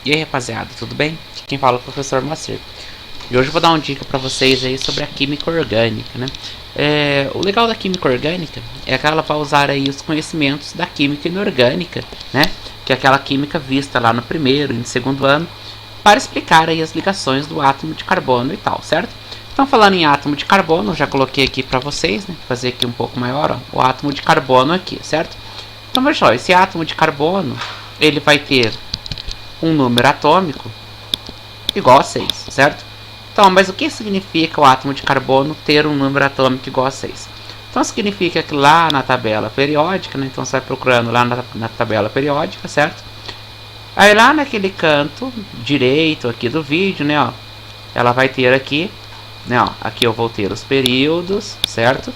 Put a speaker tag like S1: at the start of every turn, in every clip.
S1: E aí, rapaziada, tudo bem? Aqui quem fala é o professor Macer. E hoje eu vou dar uma dica pra vocês aí sobre a química orgânica, né? O legal da química orgânica é que ela vai usar aí os conhecimentos da química inorgânica, né? Que é aquela química vista lá no primeiro e no segundo ano, para explicar aí as ligações do átomo de carbono e tal, certo? Então, falando em átomo de carbono, eu já coloquei aqui pra vocês, né? Vou fazer aqui um pouco maior, ó, o átomo de carbono aqui, certo? Então, veja só, esse átomo de carbono, ele vai ter um número atômico igual a 6, certo? Então, mas o que significa o átomo de carbono ter um número atômico igual a 6? Então, significa que lá na tabela periódica, né? Então, você vai procurando lá na tabela periódica, certo? Aí lá naquele canto direito aqui do vídeo, né, ó, ela vai ter aqui, né, ó, aqui eu vou ter os períodos, certo?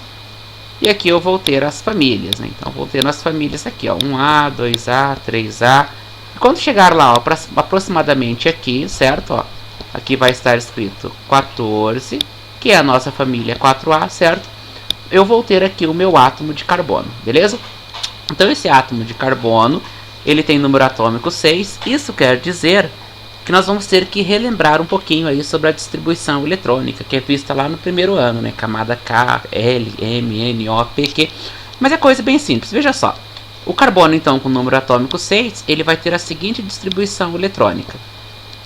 S1: E aqui eu vou ter as famílias, né? Então, vou ter nas famílias aqui, ó, 1A, 2A, 3A. E quando chegar lá, ó, aproximadamente aqui, certo? Ó, aqui vai estar escrito 14, que é a nossa família 4A, certo? Eu vou ter aqui o meu átomo de carbono, beleza? Então, esse átomo de carbono, ele tem número atômico 6. Isso quer dizer que nós vamos ter que relembrar um pouquinho aí sobre a distribuição eletrônica, que é vista lá no primeiro ano, né? Camada K, L, M, N, O, P, Q. Mas é coisa bem simples, veja só. O carbono, então, com número atômico 6, ele vai ter a seguinte distribuição eletrônica.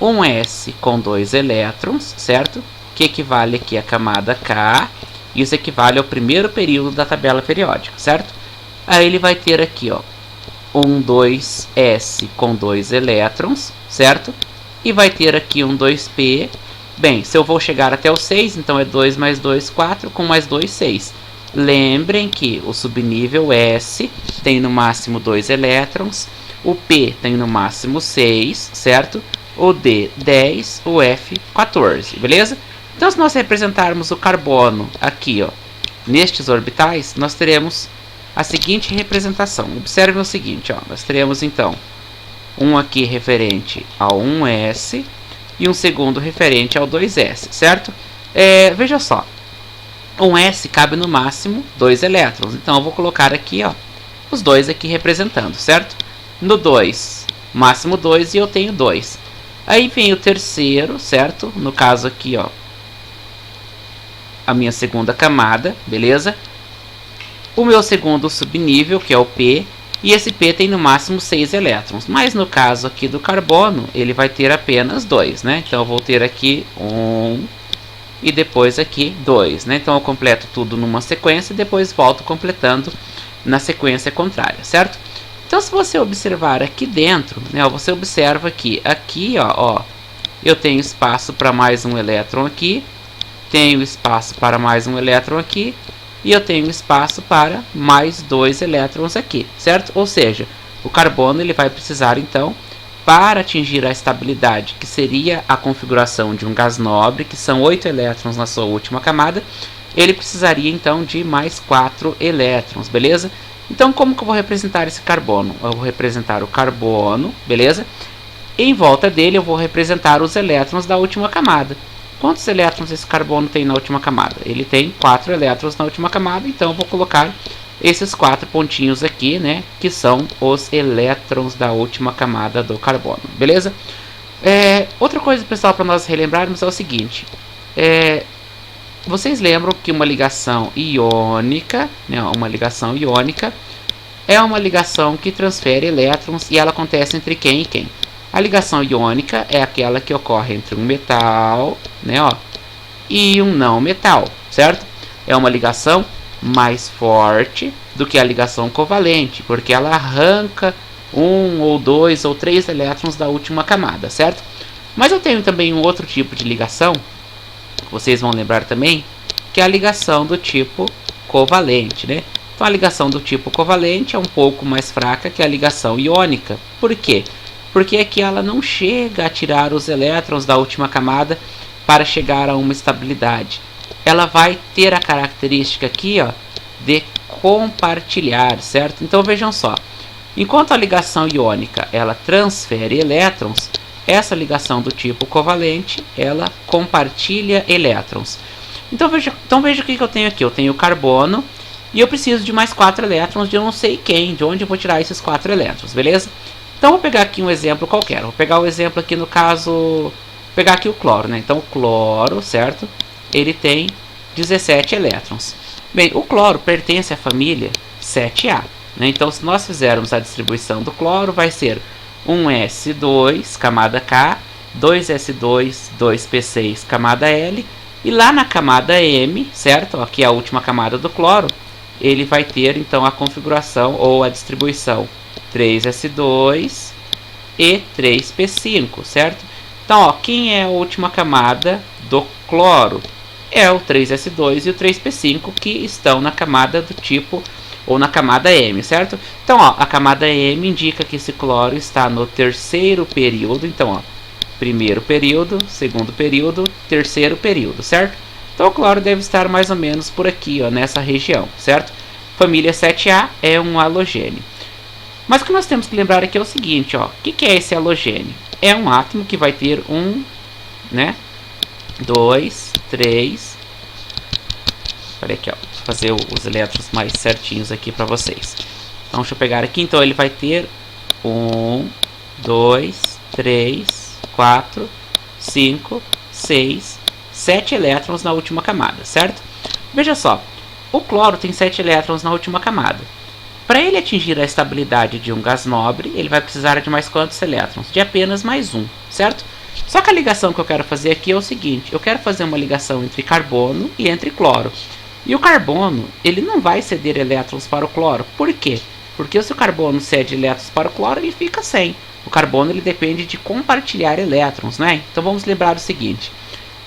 S1: Um S com 2 elétrons, certo? Que equivale aqui à camada K. Isso equivale ao primeiro período da tabela periódica, certo? Aí ele vai ter aqui, ó, um 2S com 2 elétrons, certo? E vai ter aqui um 2P. Bem, se eu vou chegar até o 6, então é 2 mais 2, 4, com mais 2, 6. Lembrem que o subnível S tem no máximo 2 elétrons, o P tem no máximo 6, certo? O D, 10, o F, 14, beleza? Então, se nós representarmos o carbono aqui, ó, nestes orbitais, nós teremos a seguinte representação. Observe o seguinte, ó, nós teremos então um aqui referente ao 1S e um segundo referente ao 2S, certo? Veja só, 1S cabe no máximo 2 elétrons, então eu vou colocar aqui, ó, os dois aqui representando, certo? No 2, máximo 2 e eu tenho 2. Aí vem o terceiro, certo? No caso aqui, ó, a minha segunda camada, beleza? O meu segundo subnível, que é o P, e esse P tem no máximo 6 elétrons. Mas no caso aqui do carbono, ele vai ter apenas 2, né? Então eu vou ter aqui 1 e depois aqui 2, né? Então eu completo tudo numa sequência e depois volto completando na sequência contrária, certo? Então, se você observar aqui dentro, né, você observa que aqui, ó, eu tenho espaço para mais um elétron aqui, tenho espaço para mais um elétron aqui, e eu tenho espaço para mais 2 elétrons aqui, certo? Ou seja, o carbono ele vai precisar, então, para atingir a estabilidade, que seria a configuração de um gás nobre, que são 8 elétrons na sua última camada, ele precisaria, então, de mais 4 elétrons, beleza? Então, como que eu vou representar esse carbono? Eu vou representar o carbono, beleza? E em volta dele eu vou representar os elétrons da última camada. Quantos elétrons esse carbono tem na última camada? Ele tem 4 elétrons na última camada, então eu vou colocar esses 4 pontinhos aqui, né? Que são os elétrons da última camada do carbono, beleza? Outra coisa, pessoal, para nós relembrarmos é o seguinte. Vocês lembram que uma ligação iônica, né, é uma ligação que transfere elétrons e ela acontece entre quem e quem? A ligação iônica é aquela que ocorre entre um metal, né, ó, e um não metal, certo? É uma ligação mais forte do que a ligação covalente, porque ela arranca 1 ou 2 ou 3 elétrons da última camada, certo? Mas eu tenho também um outro tipo de ligação, vocês vão lembrar também, que é a ligação do tipo covalente, né? Então a ligação do tipo covalente é um pouco mais fraca que a ligação iônica. Por quê? Porque aqui ela não chega a tirar os elétrons da última camada para chegar a uma estabilidade. Ela vai ter a característica aqui, ó, de compartilhar, certo? Então vejam só, enquanto a ligação iônica ela transfere elétrons, essa ligação do tipo covalente ela compartilha elétrons. Então veja o que eu tenho aqui. Eu tenho carbono e eu preciso de mais 4 elétrons de eu não sei quem, de onde eu vou tirar esses 4 elétrons, beleza? Então vou pegar aqui um exemplo qualquer. Vou pegar o exemplo aqui no caso, vou pegar aqui o cloro, né? Então o cloro, certo? Ele tem 17 elétrons. Bem, o cloro pertence à família 7A, né? Então se nós fizermos a distribuição do cloro, vai ser 1s2, camada K, 2s2, 2p6, camada L, e lá na camada M, certo? Aqui é a última camada do cloro, ele vai ter então a configuração ou a distribuição 3s2 e 3p5, certo? Então, ó, quem é a última camada do cloro? É o 3s2 e o 3p5 que estão na camada do tipo ou na camada M, certo? Então, ó, a camada M indica que esse cloro está no terceiro período. Então, ó, primeiro período, segundo período, terceiro período, certo? Então, o cloro deve estar mais ou menos por aqui, ó, nessa região, certo? Família 7A é um halogênio. Mas o que nós temos que lembrar aqui é o seguinte, ó, o que é esse halogênio? É um átomo que vai ter 1, né, 2, 3. Espera aqui, ó, vou fazer os elétrons mais certinhos aqui para vocês. Então, deixa eu pegar aqui. Então, ele vai ter 1, 2, 3, 4, 5, 6, 7 elétrons na última camada, certo? Veja só, o cloro tem 7 elétrons na última camada. Para ele atingir a estabilidade de um gás nobre, ele vai precisar de mais quantos elétrons? De apenas mais um, certo? Só que a ligação que eu quero fazer aqui é o seguinte, eu quero fazer uma ligação entre carbono e entre cloro. E o carbono, ele não vai ceder elétrons para o cloro. Por quê? Porque se o carbono cede elétrons para o cloro, ele fica sem. O carbono, ele depende de compartilhar elétrons, né? Então vamos lembrar o seguinte.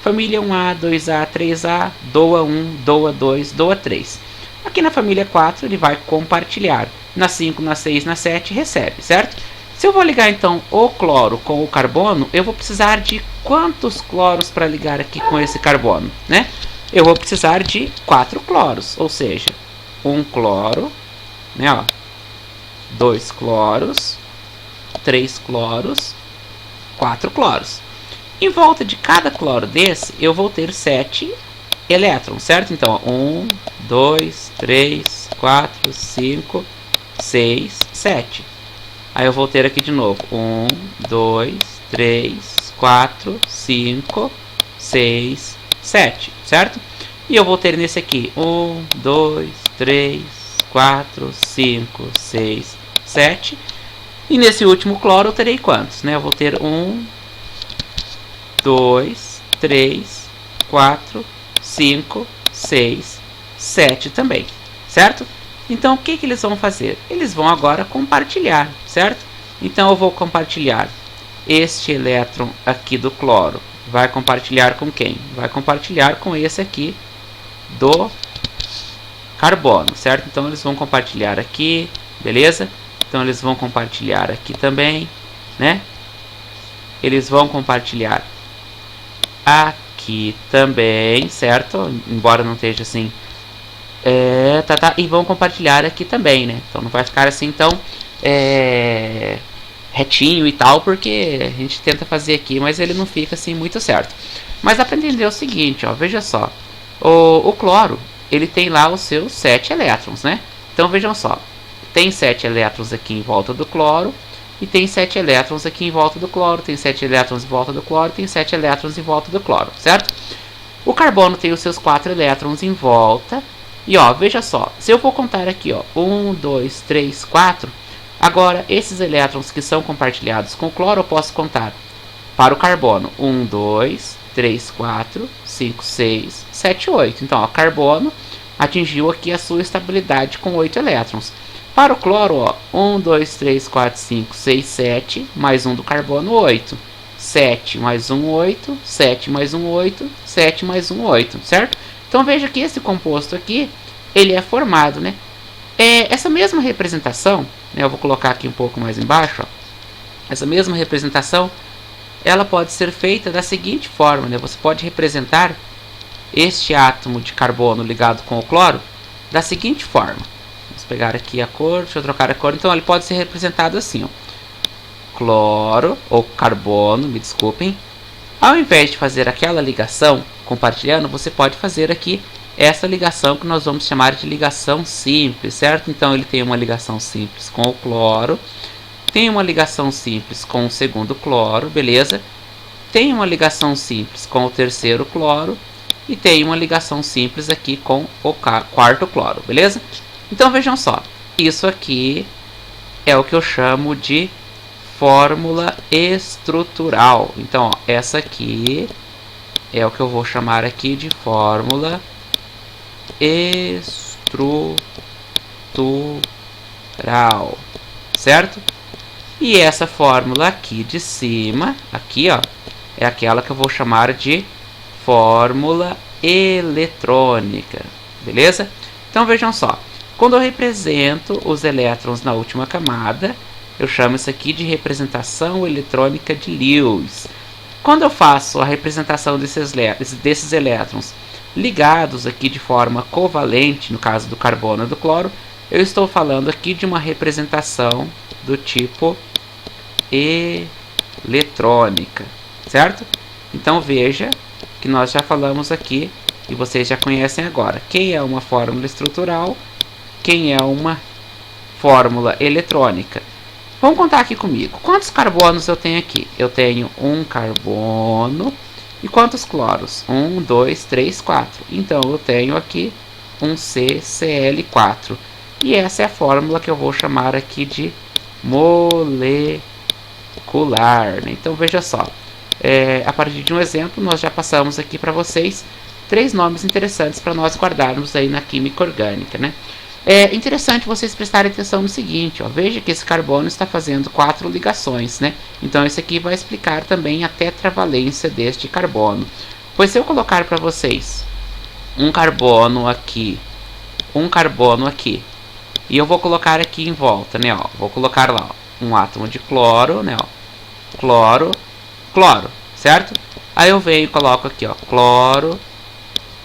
S1: Família 1A, 2A, 3A, doa 1, doa 2, doa 3. Aqui na família 4 ele vai compartilhar. Na 5, na 6, na 7 recebe, certo? Se eu vou ligar então o cloro com o carbono, eu vou precisar de quantos cloros para ligar aqui com esse carbono, né? Eu vou precisar de 4 cloros, ou seja, 1 cloro, né, ó, 2 cloros, 3 cloros, 4 cloros. Em volta de cada cloro desse, eu vou ter 7 elétrons, certo? Então, 1, 2, 3, 4, 5, 6, 7. Aí eu vou ter aqui de novo 1, 2, 3, 4, 5, 6, 7, certo? E eu vou ter nesse aqui 1, 2, 3, 4, 5, 6, 7. E nesse último cloro eu terei quantos, né? Eu vou ter 1, 2, 3, 4, 5, 6, 7 também, certo? Então o que eles vão fazer? Eles vão agora compartilhar, certo? Então eu vou compartilhar este elétron aqui do cloro. Vai compartilhar com quem? Vai compartilhar com esse aqui do carbono, certo? Então eles vão compartilhar aqui, beleza? Então eles vão compartilhar aqui também, né? Eles vão compartilhar aqui também, certo? Embora não esteja assim, e vão compartilhar aqui também, né? Então não vai ficar assim tão retinho e tal, porque a gente tenta fazer aqui, mas ele não fica assim muito certo. Mas dá para entender o seguinte, ó, veja só, o cloro, ele tem lá os seus 7 elétrons, né? Então vejam só, tem 7 elétrons aqui em volta do cloro, e tem 7 elétrons aqui em volta do cloro, tem 7 elétrons em volta do cloro, tem 7 elétrons em volta do cloro, certo? O carbono tem os seus 4 elétrons em volta. E ó, veja só, se eu for contar aqui, ó, 1, 2, 3, 4, agora esses elétrons que são compartilhados com o cloro, eu posso contar para o carbono 1, 2, 3, 4, 5, 6, 7, 8. Então, ó, carbono atingiu aqui a sua estabilidade com 8 elétrons. Para o cloro, ó, 1, 2, 3, 4, 5, 6, 7, mais um do carbono, 8. 7 mais 1, 8, 7 mais 1, 8, 7 mais 1, 8, certo? Então veja que esse composto aqui, ele é formado, né? Essa mesma representação, né, eu vou colocar aqui um pouco mais embaixo, ó, essa mesma representação, ela pode ser feita da seguinte forma, né? Você pode representar este átomo de carbono ligado com o cloro da seguinte forma. Vamos pegar aqui a cor, deixa eu trocar a cor. Então ele pode ser representado assim, ó. Cloro, ou carbono, me desculpem. Ao invés de fazer aquela ligação compartilhando, você pode fazer aqui essa ligação que nós vamos chamar de ligação simples, certo? Então ele tem uma ligação simples com o cloro. tem uma ligação simples com o segundo cloro, beleza? Tem uma ligação simples com o terceiro cloro e tem uma ligação simples aqui com o quarto cloro, beleza? Então vejam só, isso aqui é o que eu chamo de fórmula estrutural. Então, ó, essa aqui é o que eu vou chamar aqui de fórmula estrutural, certo? E essa fórmula aqui de cima, aqui ó, é aquela que eu vou chamar de fórmula eletrônica, beleza? Então vejam só, quando eu represento os elétrons na última camada, eu chamo isso aqui de representação eletrônica de Lewis. Quando eu faço a representação desses elétrons ligados aqui de forma covalente, no caso do carbono e do cloro, eu estou falando aqui de uma representação do tipo eletrônica, certo? Então veja que nós já falamos aqui e vocês já conhecem agora quem é uma fórmula estrutural, quem é uma fórmula eletrônica. Vamos contar aqui comigo. Quantos carbonos eu tenho aqui? Eu tenho um carbono. E quantos cloros? 1, 2, 3, 4. Então eu tenho aqui um CCl4. E essa é a fórmula que eu vou chamar aqui de molecular, né? Então veja só, a partir de um exemplo nós já passamos aqui para vocês 3 nomes interessantes para nós guardarmos aí na química orgânica, né? É interessante vocês prestarem atenção no seguinte, ó, veja que esse carbono está fazendo 4 ligações, né? Então esse aqui vai explicar também a tetravalência deste carbono. Pois se eu colocar para vocês um carbono aqui, e eu vou colocar aqui em volta, né, ó, vou colocar lá, ó, um átomo de cloro, né, ó, cloro, certo? Aí eu venho e coloco aqui, ó,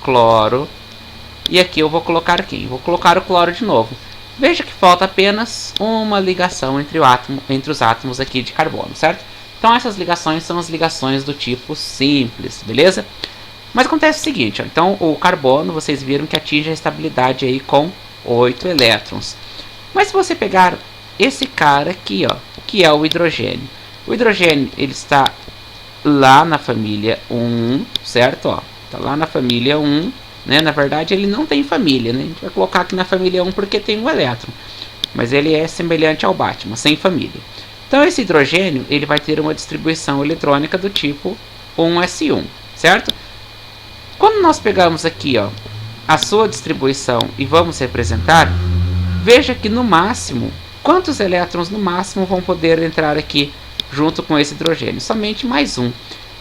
S1: cloro, e aqui eu vou colocar quem? Vou colocar o cloro de novo. Veja que falta apenas uma ligação entre os átomos aqui de carbono, certo? Então essas ligações são as ligações do tipo simples, beleza? Mas acontece o seguinte, ó, então o carbono, vocês viram que atinge a estabilidade aí com 8 elétrons. Mas se você pegar esse cara aqui, ó, que é o hidrogênio. O hidrogênio, ele está lá na família 1, certo? Ó, tá lá na família 1, né? Na verdade, ele não tem família, né? A gente vai colocar aqui na família 1 porque tem um elétron. Mas ele é semelhante ao Batman, sem família. Então esse hidrogênio, ele vai ter uma distribuição eletrônica do tipo 1s1, certo? Quando nós pegamos aqui, ó, a sua distribuição e vamos representar, veja que no máximo, quantos elétrons no máximo vão poder entrar aqui junto com esse hidrogênio? Somente mais um.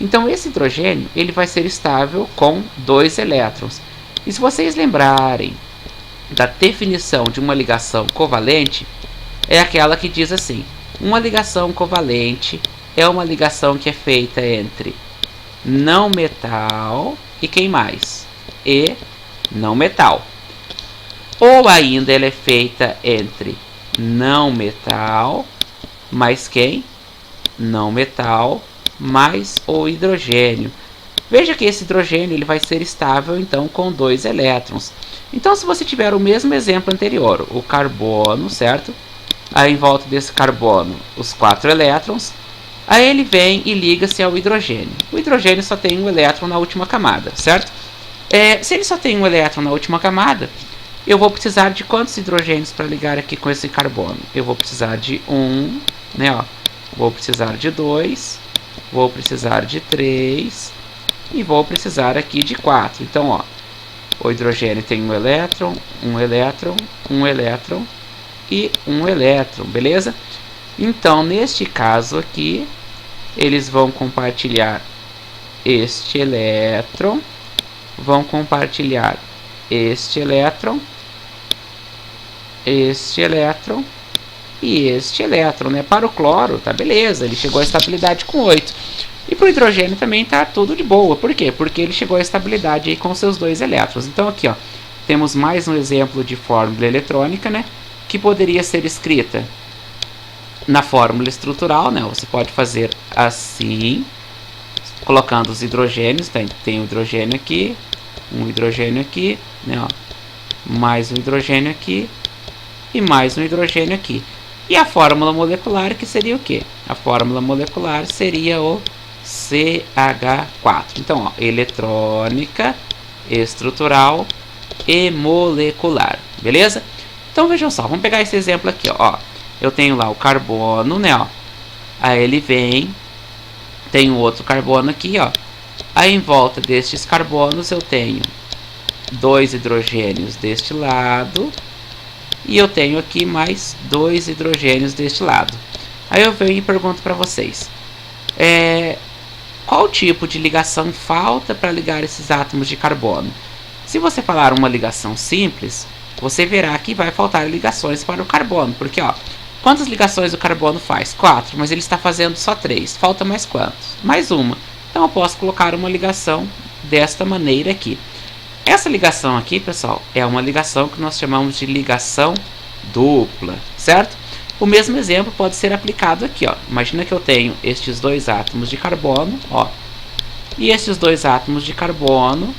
S1: Então esse hidrogênio, ele vai ser estável com 2 elétrons. E se vocês lembrarem da definição de uma ligação covalente, é aquela que diz assim: uma ligação covalente é uma ligação que é feita entre não metal e quem mais? E não metal. Ou ainda ela é feita entre não metal mais quem? Não metal mais o hidrogênio. Veja que esse hidrogênio ele vai ser estável então com 2 elétrons. Então se você tiver o mesmo exemplo anterior, o carbono, certo? Aí em volta desse carbono os 4 elétrons. Aí ele vem e liga-se ao hidrogênio. O hidrogênio só tem um elétron na última camada, certo? Se ele só tem um elétron na última camada, eu vou precisar de quantos hidrogênios para ligar aqui com esse carbono? Eu vou precisar de 1, né, ó. Vou precisar de 2, vou precisar de 3 e vou precisar aqui de 4. Então, ó, o hidrogênio tem um elétron, um elétron, um elétron e um elétron, beleza? Então, neste caso aqui, eles vão compartilhar este elétron, vão compartilhar este elétron e este elétron, né? Para o cloro, tá beleza, ele chegou à estabilidade com 8. E para o hidrogênio também tá tudo de boa. Por quê? Porque ele chegou à estabilidade aí com seus 2 elétrons. Então aqui, ó, temos mais um exemplo de fórmula eletrônica, né? Que poderia ser escrita na fórmula estrutural, né? Você pode fazer assim, colocando os hidrogênios. Tem um hidrogênio aqui, né? Ó, mais um hidrogênio aqui e mais um hidrogênio aqui. E a fórmula molecular, que seria o quê? A fórmula molecular seria o CH4. Então, ó, eletrônica, estrutural e molecular, beleza? Então vejam só, vamos pegar esse exemplo aqui, ó. Eu tenho lá o carbono, né, ó. Aí ele vem, tem outro carbono aqui, ó. Aí em volta destes carbonos eu tenho 2 hidrogênios deste lado e eu tenho aqui mais 2 hidrogênios deste lado. Aí eu venho e pergunto para vocês, qual tipo de ligação falta para ligar esses átomos de carbono? Se você falar uma ligação simples, você verá que vai faltar ligações para o carbono, porque ó, quantas ligações o carbono faz? 4, mas ele está fazendo só 3. Falta mais quantos? Mais uma. Então eu posso colocar uma ligação desta maneira aqui. Essa ligação aqui, pessoal, é uma ligação que nós chamamos de ligação dupla, certo? O mesmo exemplo pode ser aplicado aqui, ó. Imagina que eu tenho estes 2 átomos de carbono, ó. E estes 2 átomos de carbono,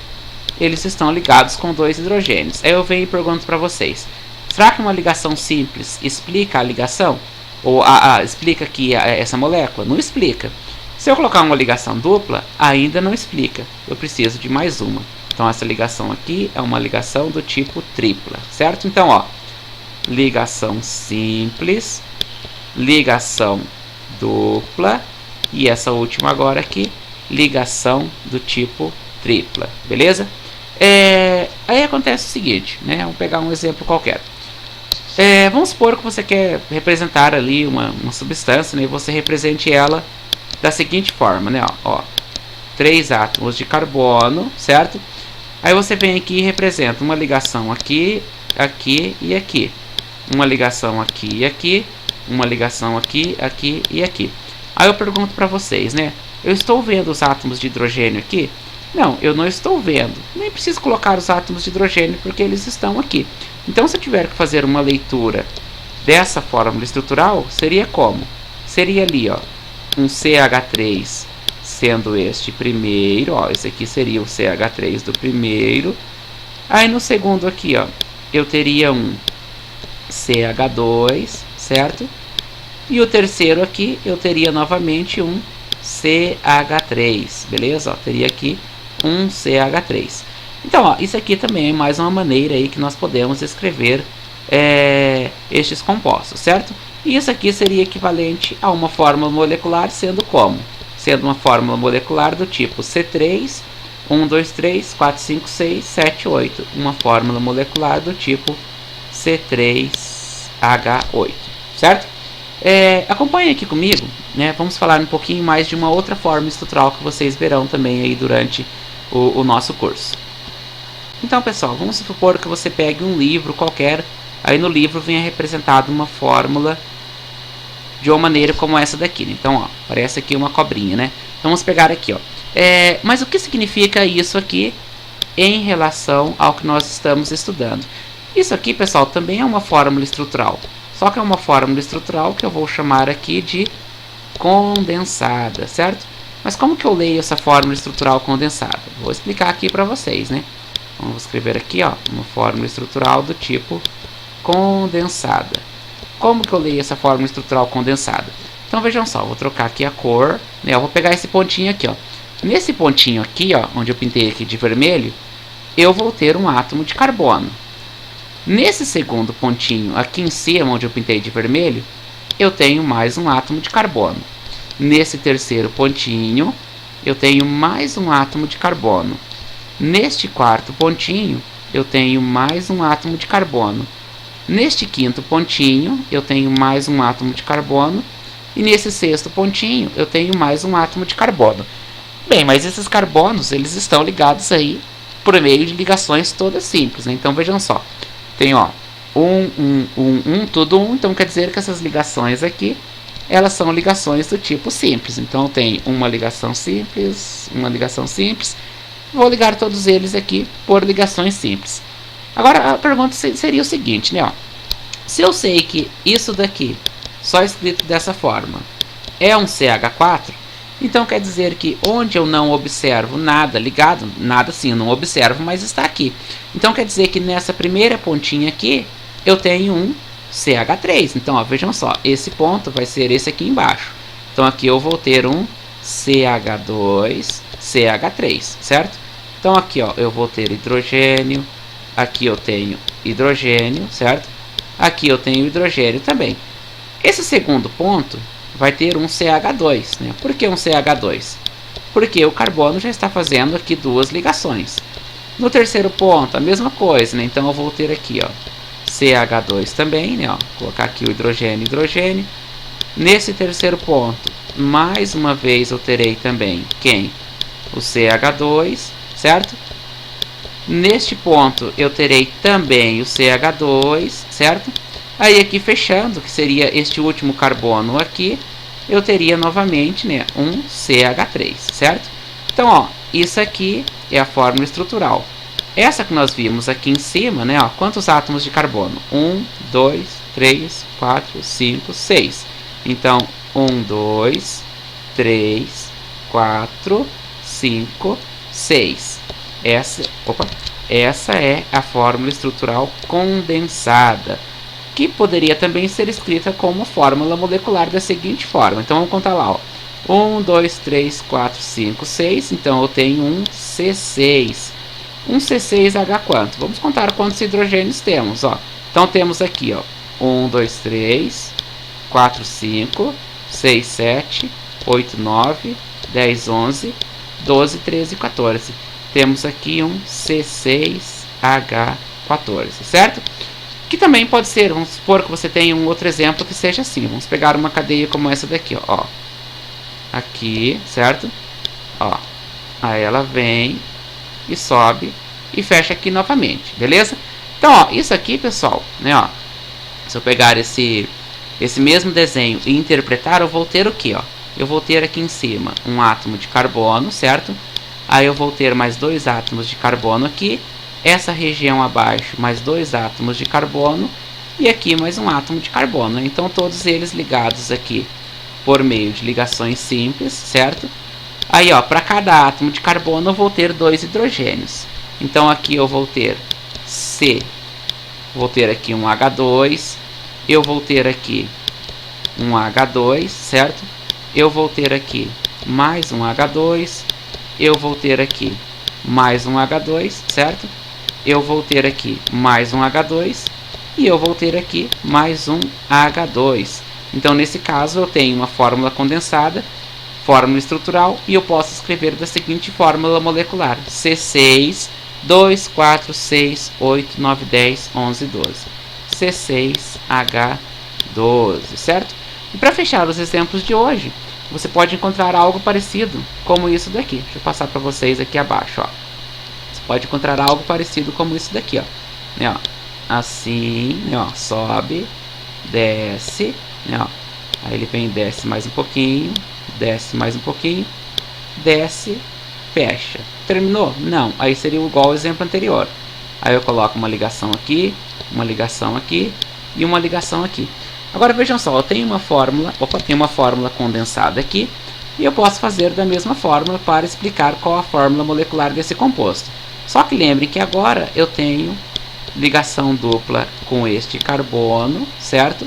S1: eles estão ligados com 2 hidrogênios. Aí eu venho e pergunto para vocês, será que uma ligação simples explica a ligação? Ou explica aqui essa molécula? Não explica. Se eu colocar uma ligação dupla, ainda não explica. Eu preciso de mais uma. Então essa ligação aqui é uma ligação do tipo tripla, certo? Então, ó, ligação simples, ligação dupla e essa última agora aqui, ligação do tipo tripla, beleza? Aí acontece o seguinte, né? Vamos pegar um exemplo qualquer. Vamos supor que você quer representar ali uma substância, né? E você represente ela da seguinte forma, né? Ó, 3 átomos de carbono, certo? Aí você vem aqui e representa uma ligação aqui, aqui e aqui. Uma ligação aqui e aqui. Uma ligação aqui, aqui e aqui. Aí eu pergunto para vocês, né? Eu estou vendo os átomos de hidrogênio aqui? Não, eu não estou vendo. Nem preciso colocar os átomos de hidrogênio porque eles estão aqui. Então, se eu tiver que fazer uma leitura dessa fórmula estrutural, seria como? Seria ali, ó, um CH3 sendo este primeiro, ó, esse aqui seria o CH3 do primeiro. Aí no segundo aqui, ó, eu teria um CH2, certo? E o terceiro aqui, eu teria novamente um CH3, beleza? Ó, teria aqui um CH3. Então, ó, isso aqui também é mais uma maneira aí que nós podemos escrever estes compostos, certo? E isso aqui seria equivalente a uma fórmula molecular, sendo como? Sendo uma fórmula molecular do tipo C3, 1, 2, 3, 4, 5, 6, 7, 8. Uma fórmula molecular do tipo C3H8, certo? Acompanhe aqui comigo, né? Vamos falar um pouquinho mais de uma outra forma estrutural que vocês verão também aí durante o nosso curso. Então, pessoal, vamos supor que você pegue um livro qualquer, aí no livro venha representada uma fórmula de uma maneira como essa daqui, né? Então, ó, parece aqui uma cobrinha, né? Então, vamos pegar aqui, ó. Mas o que significa isso aqui em relação ao que nós estamos estudando? Isso aqui, pessoal, também é uma fórmula estrutural. Só que é uma fórmula estrutural que eu vou chamar aqui de condensada, certo? Mas como que eu leio essa fórmula estrutural condensada? Vou explicar aqui para vocês, né? Vamos escrever aqui, ó, uma fórmula estrutural do tipo condensada. Como que eu leio essa fórmula estrutural condensada? Então vejam só, vou trocar aqui a cor, né? Eu vou pegar esse pontinho aqui, ó. Nesse pontinho aqui, ó, onde eu pintei aqui de vermelho, eu vou ter um átomo de carbono. Nesse segundo pontinho aqui em cima, onde eu pintei de vermelho, eu tenho mais um átomo de carbono. Nesse terceiro pontinho, eu tenho mais um átomo de carbono. Neste quarto pontinho, eu tenho mais um átomo de carbono. Neste quinto pontinho, eu tenho mais um átomo de carbono. E nesse sexto pontinho, eu tenho mais um átomo de carbono. Bem, mas esses carbonos, eles estão ligados aí por meio de ligações todas simples, né? Então, vejam só. Tem, ó, tudo 1. Então, quer dizer que essas ligações aqui, elas são ligações do tipo simples. Então, tem uma ligação simples, uma ligação simples. Vou ligar todos eles aqui por ligações simples. Agora, a pergunta seria o seguinte, né? Ó, se eu sei que isso daqui, só escrito dessa forma, é um CH4, então quer dizer que onde eu não observo nada ligado, nada sim, eu não observo, mas está aqui. Então quer dizer que nessa primeira pontinha aqui, eu tenho um CH3. Então, ó, vejam só, esse ponto vai ser esse aqui embaixo. Então, aqui eu vou ter um CH2, CH3, certo? Então, aqui, ó, eu vou ter hidrogênio, aqui eu tenho hidrogênio, certo? Aqui eu tenho hidrogênio também. Esse segundo ponto vai ter um CH2, né? Por que um CH2? Porque o carbono já está fazendo aqui duas ligações. No terceiro ponto, a mesma coisa, né? Então eu vou ter aqui, ó, CH2 também, né? Ó, colocar aqui o hidrogênio, hidrogênio. Nesse terceiro ponto, mais uma vez eu terei também quem? O CH2, certo? Neste ponto eu terei também o CH2, certo? Aí aqui fechando, que seria este último carbono aqui, eu teria novamente, né, um CH3, certo? Então, ó, isso aqui é a fórmula estrutural. Essa que nós vimos aqui em cima, né, ó, quantos átomos de carbono? 1, 2, 3, 4, 5, 6. Então, 1, 2, 3, 4, 5, 6. Essa é a fórmula estrutural condensada, que poderia também ser escrita como fórmula molecular da seguinte forma. Então vamos contar lá, ó. 1, 2, 3, 4, 5, 6. Então eu tenho um C6. Um C6H quanto? Vamos contar quantos hidrogênios temos, ó. Então temos aqui, ó, 1, 2, 3, 4, 5, 6, 7, 8, 9, 10, 11, 12, 13, 14. Temos aqui um C6H14, certo? Que também pode ser, vamos supor que você tenha um outro exemplo que seja assim. Vamos pegar uma cadeia como essa daqui, ó. Aqui, certo? Ó. Aí ela vem e sobe e fecha aqui novamente, beleza? Então, ó, isso aqui, pessoal, né, ó. Se eu pegar esse mesmo desenho e interpretar, eu vou ter o que, ó? Eu vou ter aqui em cima um átomo de carbono, certo? Aí eu vou ter mais dois átomos de carbono aqui. Essa região abaixo, mais dois átomos de carbono. E aqui mais um átomo de carbono. Então todos eles ligados aqui por meio de ligações simples, certo? Aí, ó, para cada átomo de carbono eu vou ter dois hidrogênios. Então aqui eu vou ter C. Vou ter aqui um H2. Eu vou ter aqui um H2, certo? Eu vou ter aqui mais um H2. Eu vou ter aqui mais um H2, certo? Eu vou ter aqui mais um H2 e eu vou ter aqui mais um H2. Então, nesse caso, eu tenho uma fórmula condensada, fórmula estrutural, e eu posso escrever da seguinte fórmula molecular: C6, 2, 4, 6, 8, 9, 10, 11, 12. C6H12, certo? E para fechar os exemplos de hoje, você pode encontrar algo parecido como isso daqui. Deixa eu passar para vocês aqui abaixo, ó. Você pode encontrar algo parecido como isso daqui, ó. Né, ó. Assim, né, ó, sobe, desce, né, ó. Aí ele vem, desce mais um pouquinho, desce mais um pouquinho, desce, fecha. Terminou? Não. Aí seria igual ao exemplo anterior. Aí eu coloco uma ligação aqui e uma ligação aqui. Agora vejam só, eu tenho uma fórmula, tem uma fórmula condensada aqui, e eu posso fazer da mesma fórmula para explicar qual a fórmula molecular desse composto. Só que lembrem que agora eu tenho ligação dupla com este carbono, certo?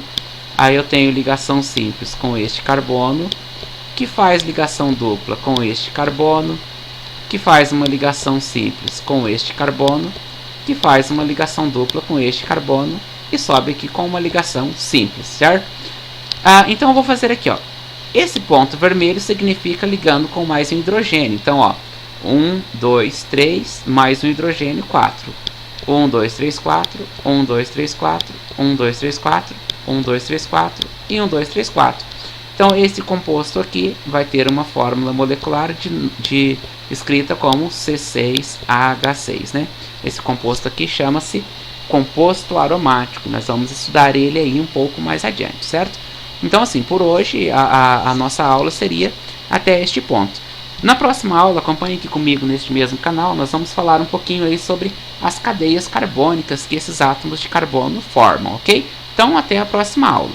S1: Aí eu tenho ligação simples com este carbono, que faz ligação dupla com este carbono, que faz uma ligação simples com este carbono, que faz uma ligação dupla com este carbono, e sobe aqui com uma ligação simples, certo? Então eu vou fazer aqui, ó. Esse ponto vermelho significa ligando com mais um hidrogênio. Então, ó, 1, 2, 3, mais um hidrogênio, 4. 1, 2, 3, 4, 1, 2, 3, 4, 1, 2, 3, 4, 1, 2, 3, 4 e 1, 2, 3, 4. Então, esse composto aqui vai ter uma fórmula molecular escrita como C6H6, né? Esse composto aqui chama-se composto aromático. Nós vamos estudar ele aí um pouco mais adiante, certo? Então, assim, por hoje a nossa aula seria até este ponto. Na próxima aula, acompanhe aqui comigo neste mesmo canal, nós vamos falar um pouquinho aí sobre as cadeias carbônicas que esses átomos de carbono formam, ok? Então, até a próxima aula.